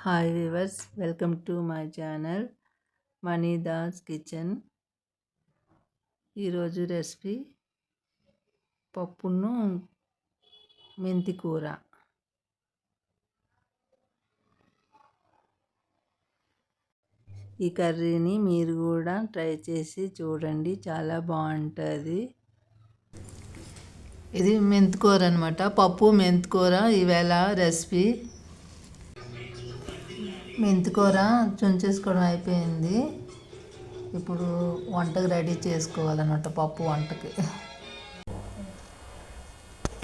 Hi viewers, welcome to my channel Manidas kitchen. ఈరోజు recipe పప్పును మెంతి కూర. ఈ కర్రీని మీరు కూడా ట్రై చేసి చూడండి, చాలా బాగుంటుంది. ఇది మెంతికూర అనమాట, పప్పు మెంతికూర ఈవేళ రెసిపీ. మెంతికూర చుంచేసుకోవడం అయిపోయింది. ఇప్పుడు వంటకు రెడీ చేసుకోవాలన్నమాట, పప్పు వంటకి.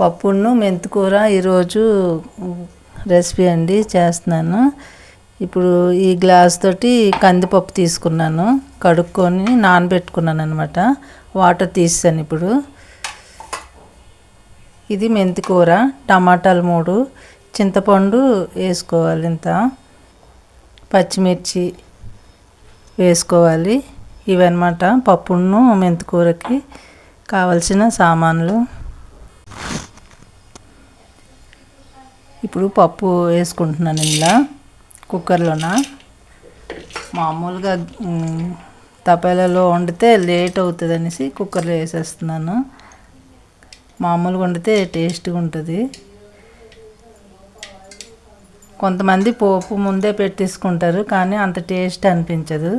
పప్పును మెంతికూర ఈరోజు రెసిపీ అండి చేస్తున్నాను. ఇప్పుడు ఈ గ్లాస్ తోటి కందిపప్పు తీసుకున్నాను, కడుక్కొని నానబెట్టుకున్నాను అనమాట, వాటర్ తీసాను. ఇప్పుడు ఇది మెంతికూర, టమాటాలు 3, చింతపండు వేసుకోవాలి, ఇంత పచ్చిమిర్చి వేసుకోవాలి. ఇవన్నమాట పప్పును మెంతికూరకి కావలసిన సామాన్లు. ఇప్పుడు పప్పు వేసుకుంటున్నాను ఇలా కుక్కర్లోన. మామూలుగా తపాలలో వండితే లేట్ అవుతుంది అనేసి కుక్కర్లో వేసేస్తున్నాను. మామూలుగా వండితే టేస్ట్గా ఉంటుంది. కొంతమంది పోపు ముందే పెట్టేసుకుంటారు, కానీ అంత టేస్ట్ అనిపించదు.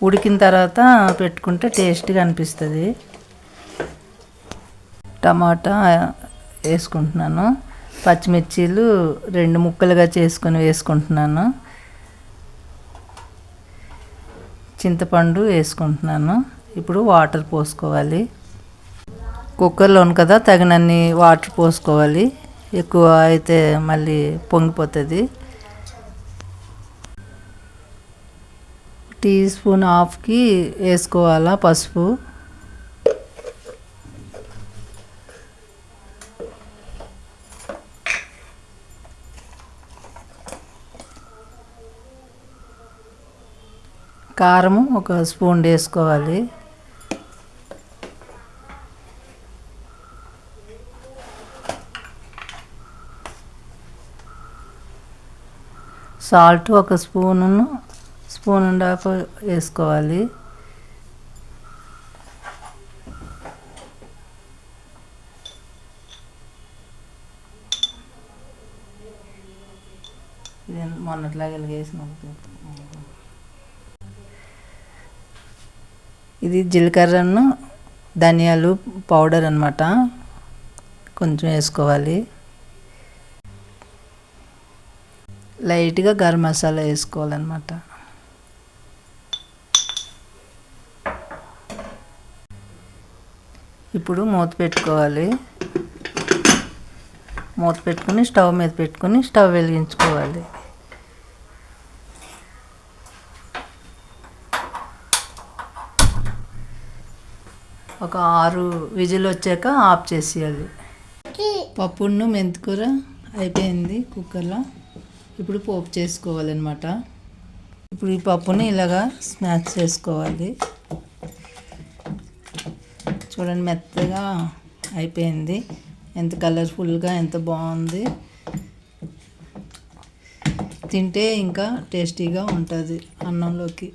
ఉడికిన తర్వాత పెట్టుకుంటే టేస్ట్గా అనిపిస్తుంది. టమాటా వేసుకుంటున్నాను, పచ్చిమిర్చీలు 2 ముక్కలుగా చేసుకొని వేసుకుంటున్నాను, చింతపండు వేసుకుంటున్నాను. ఇప్పుడు వాటర్ పోసుకోవాలి. కుక్కర్లోను కదా, తగినన్ని వాటర్ పోసుకోవాలి. ఎక్కువ అయితే మళ్ళీ పొంగిపోతుంది. టీ స్పూన్ హాఫ్కి వేసుకోవాలా పసుపు. కారము 1 స్పూన్ వేసుకోవాలి. సాల్ట్ 1 స్పూన్ అండ్ హాఫ్ వేసుకోవాలి. ఇది మొన్నట్లాగే వేసిన. ఇది జీలకర్రను ధనియాలు పౌడర్ అన్నమాట, కొంచెం వేసుకోవాలి. లైట్గా గరం మసాలా వేసుకోవాలన్నమాట. ఇప్పుడు మూత పెట్టుకోవాలి. మూత పెట్టుకుని స్టవ్ మీద పెట్టుకుని స్టవ్ వెలిగించుకోవాలి. ఒక 6 విజిల్ వచ్చాక ఆఫ్ చేసేయాలి. పప్పును మెంతికూర అయిపోయింది కుక్కర్లో. ఇప్పుడు పోపు చేసుకోవాలన్నమాట. ఇప్పుడు ఈ పప్పుని ఇలాగా స్మాష్ చేసుకోవాలి. చూడండి, మెత్తగా అయిపోయింది. ఎంత కలర్ఫుల్గా, ఎంత బాగుంది. తింటే ఇంకా టేస్టీగా ఉంటుంది అన్నంలోకి.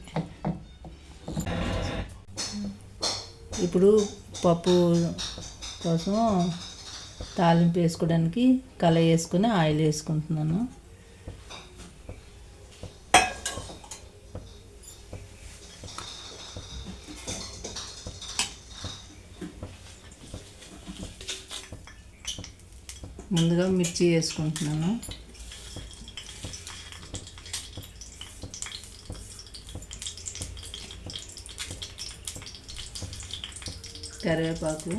ఇప్పుడు పప్పు కోసం తాలింపు వేసుకోవడానికి కళాయి వేసుకొని ఆయిల్ వేసుకుంటున్నాను. ముందుగా మిర్చి వేసుకుంటున్నాను. కరివేపాకు,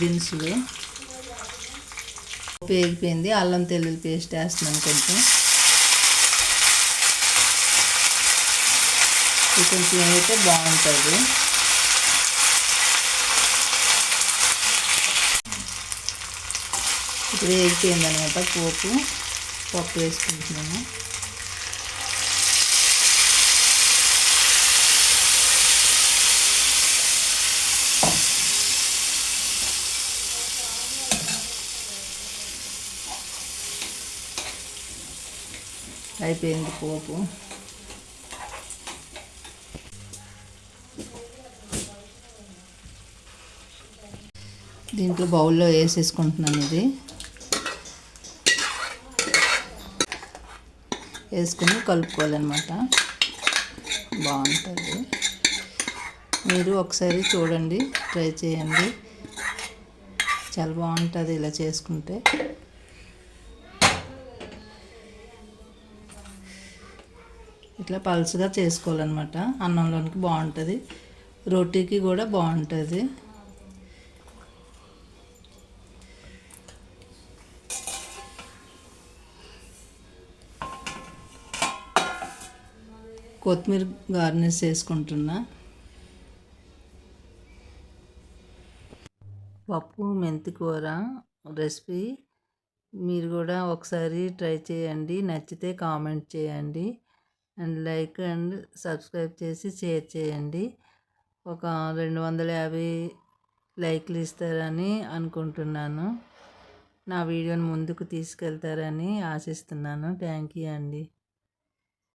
దినుసులు, వేగిపోయింది. అల్లం తెల్లుల్లి పేస్ట్ వేస్తున్నాను కొంచెం. ఇది కొంచెం అయితే బాగుంటుంది. ఇప్పుడు వేగిపోయింది అనమాట పప్పు వేసుకుంటున్నాను. అయిపోయింది పోపు. దీంట్లో బౌల్లో వేసేసుకుంటున్నాను. ఇది వేసుకుని కలుపుకోవాలన్నమాట. బాగుంటుంది. మీరు ఒకసారి చూడండి, ట్రై చేయండి. చాలా బాగుంటుంది ఇలా చేసుకుంటే. ఇట్లా పలుచగా చేసుకోవాలన్నమాట. అన్నంలోనికి బాగుంటుంది, రోటీకి కూడా బాగుంటుంది. కొత్తిమీర గార్నిష్ చేసుకుంటున్నా. పప్పు మెంతి కూర రెసిపీ మీరు కూడా ఒకసారి ట్రై చేయండి. నచ్చితే కామెంట్ చేయండి, అండ్ లైక్ అండ్ సబ్స్క్రైబ్ చేసి షేర్ చేయండి. ఒక 250 లైక్లు ఇస్తారని అనుకుంటున్నాను. నా వీడియోని ముందుకు తీసుకెళ్తారని ఆశిస్తున్నాను. థ్యాంక్ యూ అండి.